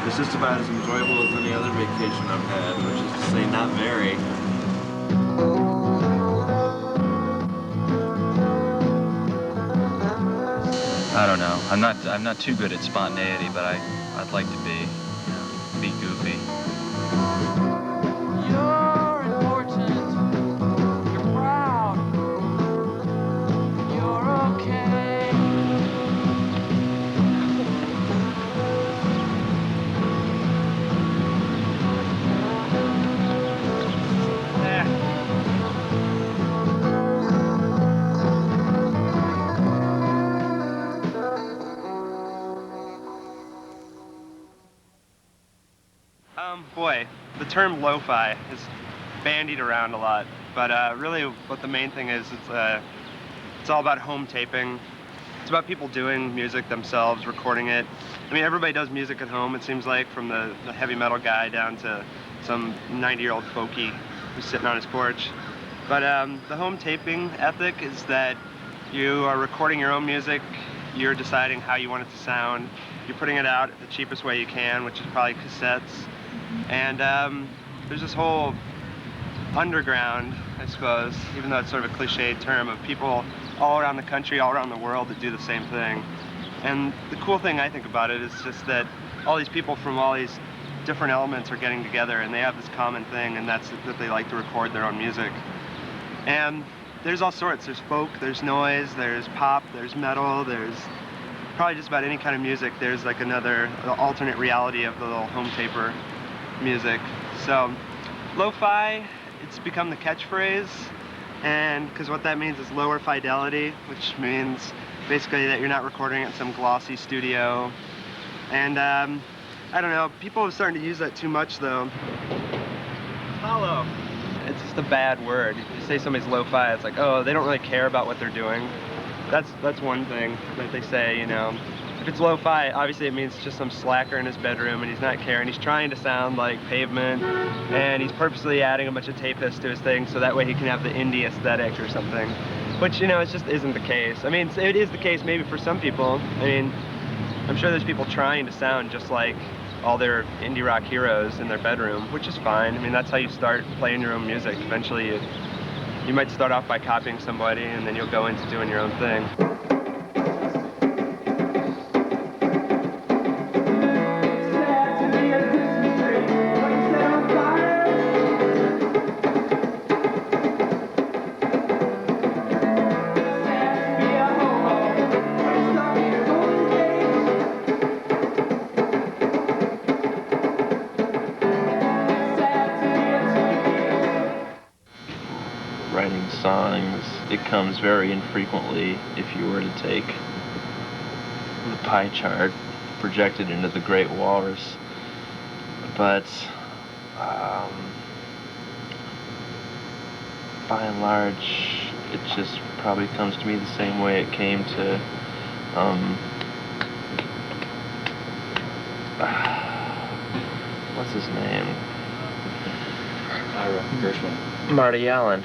It's just about as enjoyable as any other vacation I've had, which is to say not very. I don't know. I'm not too good at spontaneity, but I'd like to be, be goofy. You're important. You're proud. You're okay. Boy, the term lo-fi is bandied around a lot, but really what the main thing is, it's all about home taping. It's about people doing music themselves, recording it. I mean, everybody does music at home, it seems like, from the heavy metal guy down to some 90-year-old folkie who's sitting on his porch. But the home taping ethic is that you are recording your own music, you're deciding how you want it to sound, you're putting it out the cheapest way you can, which is probably cassettes. And there's this whole underground, I suppose, even though it's sort of a cliched term, of people all around the country, all around the world that do the same thing. And the cool thing I think about it is just that all these people from all these different elements are getting together and they have this common thing, and that's that they like to record their own music. And there's all sorts. There's folk, there's noise, there's pop, there's metal, there's probably just about any kind of music. There's like another alternate reality of the little home taper music. So lo-fi, it's become the catchphrase, and because what that means is lower fidelity, which means basically that you're not recording at some glossy studio. And I don't know, people are starting to use that too much though. Hollow. It's just a bad word. If you say somebody's lo-fi, it's like, oh, they don't really care about what they're doing. That's one thing that they say, you know. If it's lo-fi, obviously it means just some slacker in his bedroom and he's not caring. He's trying to sound like Pavement, and he's purposely adding a bunch of tapists to his thing so that way he can have the indie aesthetic or something. Which, you know, it just isn't the case. I mean, it is the case maybe for some people. I mean, I'm sure there's people trying to sound just like all their indie rock heroes in their bedroom, which is fine. I mean, that's how you start playing your own music. Eventually, you might start off by copying somebody, and then you'll go into doing your own thing. Writing songs, it comes very infrequently if you were to take the pie chart projected into the Great Walrus. But by and large, it just probably comes to me the same way it came to what's his name? Ira Gershwin. Marty Allen.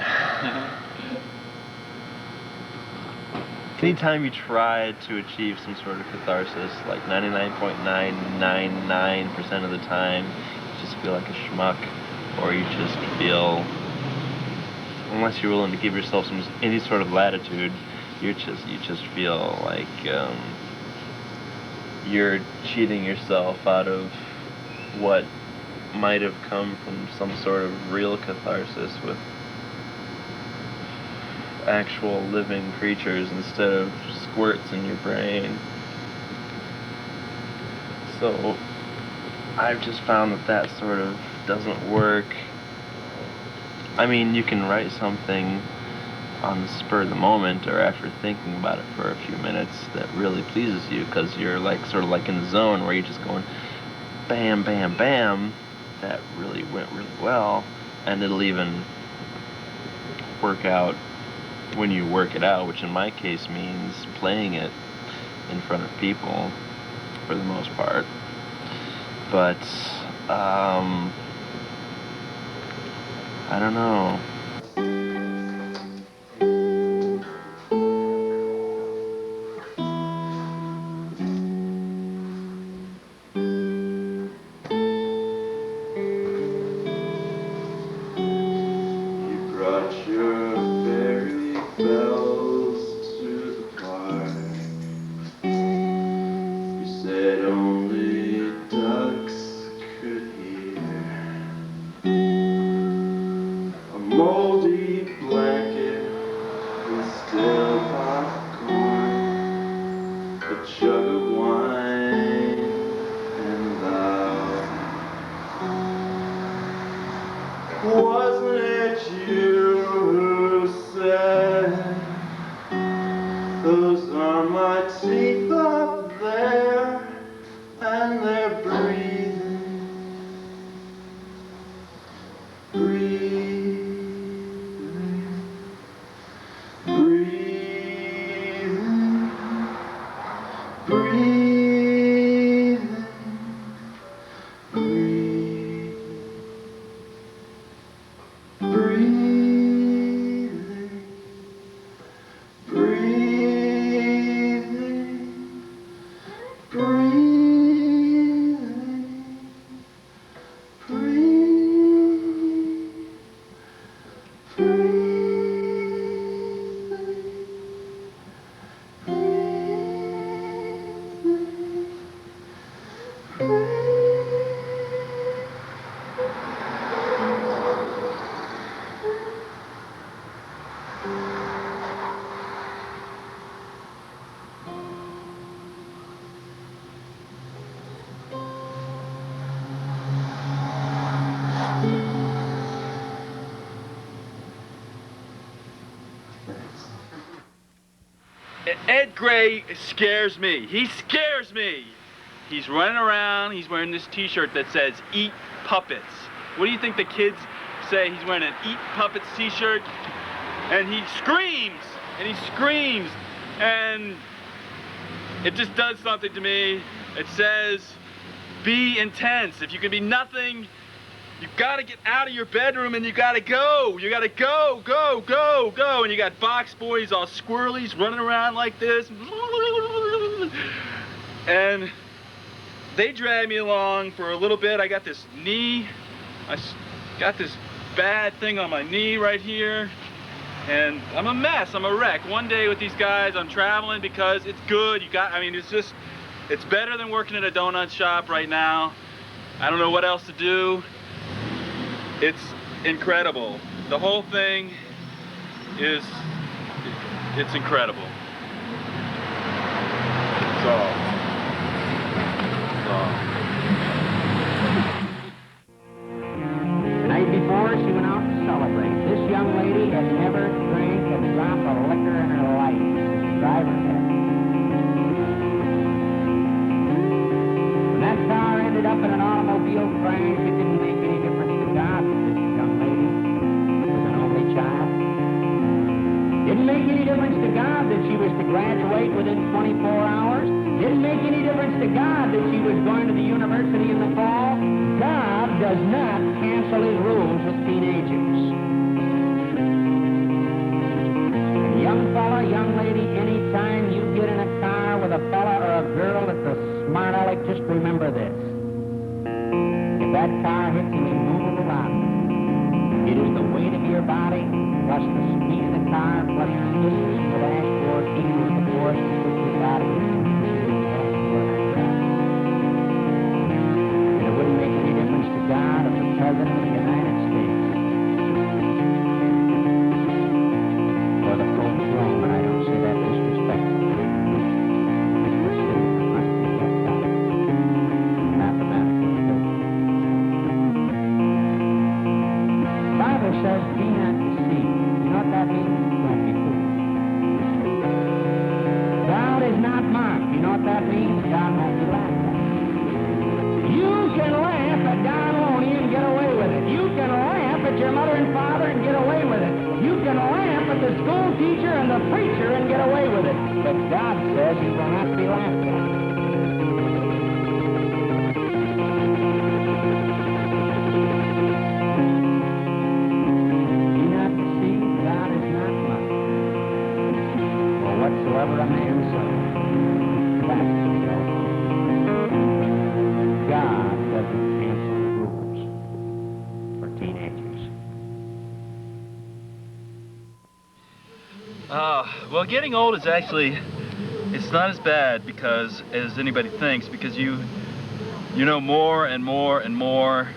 Anytime you try to achieve some sort of catharsis, like 99.999% of the time, you just feel like a schmuck, or you just feel, unless you're willing to give yourself any sort of latitude, you just feel like you're cheating yourself out of what might have come from some sort of real catharsis with actual living creatures instead of squirts in your brain. So I've just found that sort of doesn't work. I mean, you can write something on the spur of the moment or after thinking about it for a few minutes that really pleases you because you're like sort of like in the zone where you're just going bam, bam, bam. That really went really well, and it'll even work out when you work it out, which in my case means playing it in front of people for the most part. But I don't know. Ed Gray scares me. He scares me. He's running around, he's wearing this t-shirt that says, "Eat Puppets." What do you think the kids say? He's wearing an "Eat Puppets" t-shirt, and he screams, and he screams, and it just does something to me. It says, be intense. If you can be nothing, you gotta get out of your bedroom and you gotta go. You gotta go, go, go, go. And you got Boxboy, he's all squirrely, he's running around like this. And they drag me along for a little bit. I got this knee, got this bad thing on my knee right here. And I'm a mess, I'm a wreck. One day with these guys, I'm traveling because it's good. It's better than working at a donut shop right now. I don't know what else to do. It's incredible. The whole thing it's incredible. The night before, she went out to celebrate. This young lady had never drank a drop of liquor in her life. Driver had. When that car ended up in an automobile crash, it didn't make any difference to God that this young lady was an only child. Didn't make any difference to God that she was to graduate within 24 hours. Didn't make any difference to God that she was going to the university in the fall. God does not cancel his rules with teenagers. Young fella, young lady, anytime you get in a car with a fella or a girl that's a smart aleck, just remember this. If that car hits an immovable object, it is the weight of your body, plus the speed of the car, plus the distance from the dashboard, equals the force with which your body is. And it wouldn't make any difference to God if the President of the United States or the Pope of Rome, and I don't say that disrespectfully, was sitting in front of me that time. Mathematically speaking. The Bible says, be not deceived. You know what that means? Don't be fooled. God is not mocked. You know what that means? God won't be laughed at. You can laugh at God only and get away with it. You can laugh at your mother and father and get away with it. You can laugh at the school teacher and the preacher and get away with it. But God says he will not be laughed at. Be not deceived, God is not mocked. For whatsoever a man sows, that shall he also reap. God doesn't cancel rules for teenagers. Well, getting old is actually, it's not as bad because, as anybody thinks, because you know more and more and more,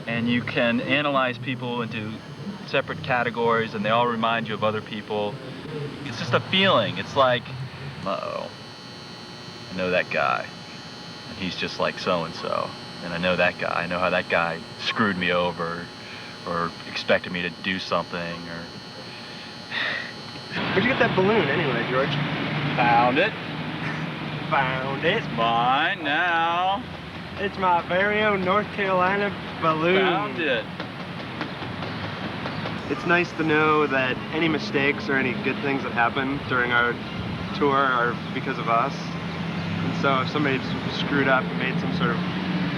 and you can analyze people into separate categories, and they all remind you of other people. It's just a feeling. It's like, uh-oh, I know that guy, and he's just like so-and-so, and I know that guy. I know how that guy screwed me over, or expected me to do something, or... Where'd you get that balloon anyway, George? Found it. Found it. It's mine now. It's my very own North Carolina balloon. Found it. It's nice to know that any mistakes or any good things that happen during our tour are because of us. And so if somebody screwed up and made some sort of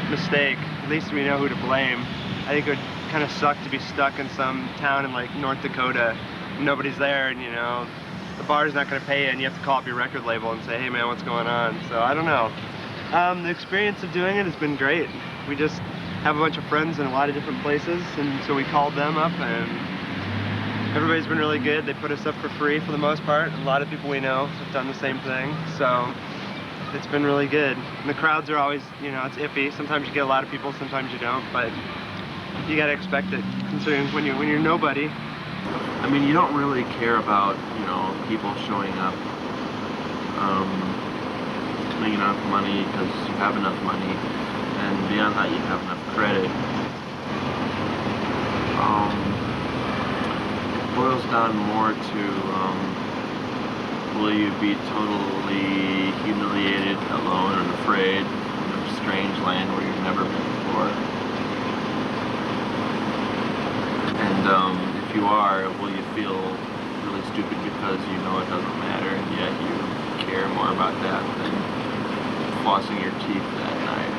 mistake, at least we know who to blame. I think it would kind of suck to be stuck in some town in like North Dakota. Nobody's there, and you know, the bar's not going to pay you, and you have to call up your record label and say, hey man, what's going on? So I don't know. The experience of doing it has been great. We just have a bunch of friends in a lot of different places, and so we called them up, and everybody's been really good. They put us up for free for the most part. A lot of people we know have done the same thing, so it's been really good. And the crowds are always, you know, it's iffy. Sometimes you get a lot of people, sometimes you don't, but you got to expect it, considering when you're nobody. I mean, you don't really care about, you know, people showing up to make enough money because you have enough money, and beyond that, you have enough credit. It boils down more to will you be totally humiliated, alone, and afraid in a strange land where you've never been before? And if you are, will you feel really stupid because you know it doesn't matter, and yet you care more about that than flossing your teeth that night?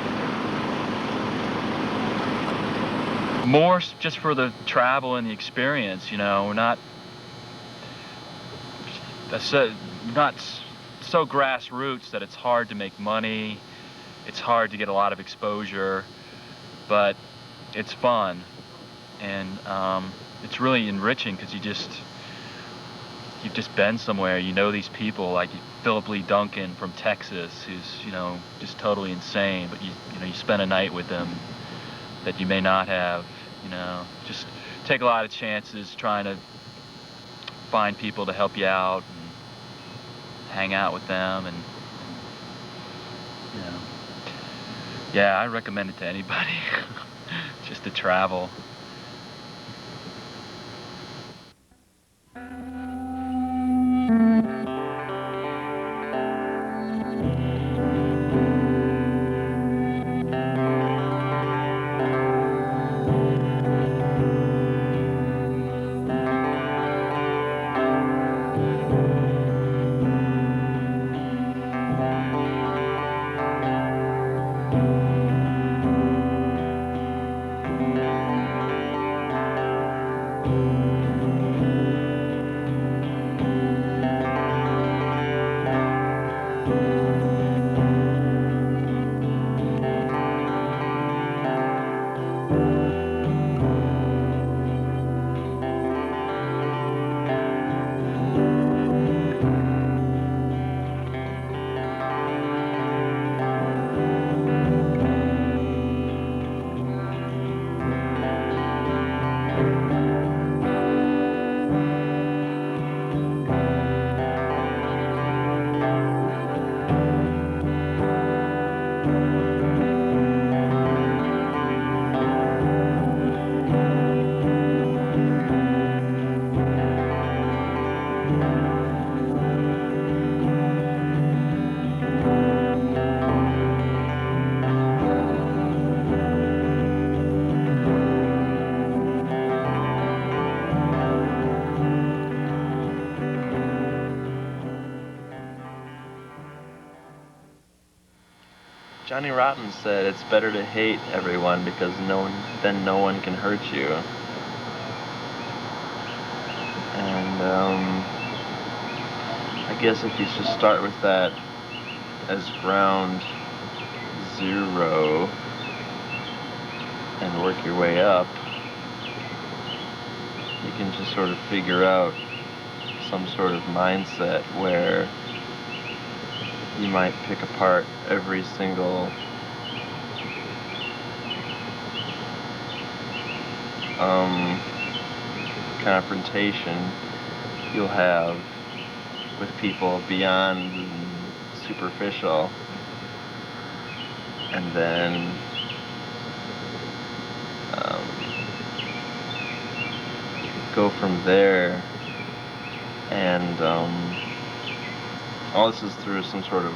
More just for the travel and the experience, you know. We're not so grassroots that it's hard to make money. It's hard to get a lot of exposure, but it's fun, and it's really enriching because you've just been somewhere. You know these people, like Philip Lee Duncan from Texas, who's, you know, just totally insane, but you spend a night with them that you may not have. You know, just take a lot of chances trying to find people to help you out and hang out with them, and you know, yeah, I recommend it to anybody just to travel. Johnny Rotten said it's better to hate everyone because then no one can hurt you. And I guess if you just start with that as ground zero and work your way up, you can just sort of figure out some sort of mindset where you might pick apart every single confrontation you'll have with people beyond superficial, and then go from there. And all this is through some sort of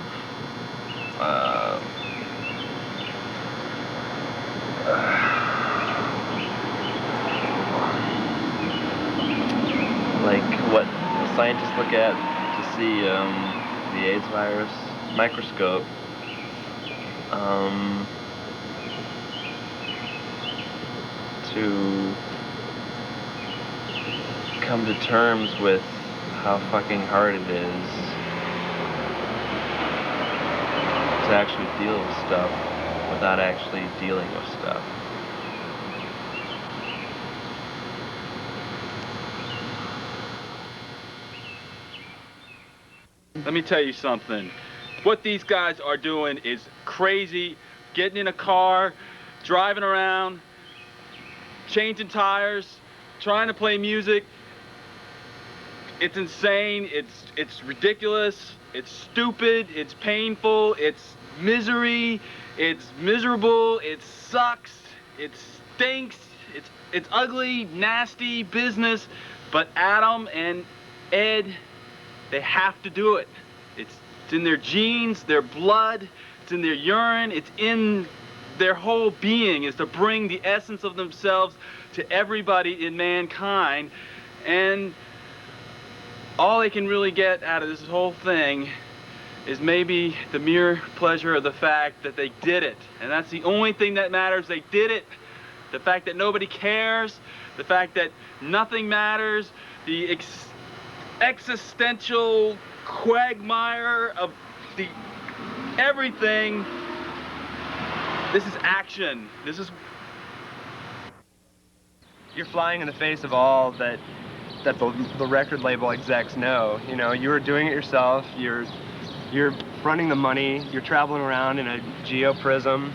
like what scientists look at to see the AIDS virus, microscope. To come to terms with how fucking hard it is to actually deal with stuff without actually dealing with stuff. Let me tell you something. What these guys are doing is crazy. Getting in a car, driving around, changing tires, trying to play music. It's insane, it's ridiculous, it's stupid, it's painful, it's misery, it's miserable, it sucks, it stinks, it's ugly, nasty business. But Adam and Ed They have to do it. It's in their genes, their blood, it's in their urine, it's in their whole being, is to bring the essence of themselves to everybody in mankind. And all they can really get out of this whole thing is maybe the mere pleasure of the fact that they did it. And that's the only thing that matters. They did it. The fact that nobody cares, the fact that nothing matters, the existential quagmire of the everything. This is action. This is... You're flying in the face of all that the record label execs know. You know, you were doing it yourself. You're fronting the money. You're traveling around in a geoprism,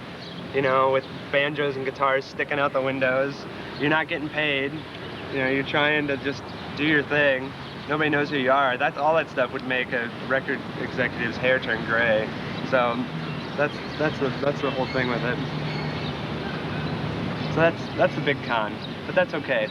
you know, with banjos and guitars sticking out the windows. You're not getting paid. You know, you're trying to just do your thing. Nobody knows who you are. All that stuff would make a record executive's hair turn gray. So that's the whole thing with it. So that's the big con, but that's okay.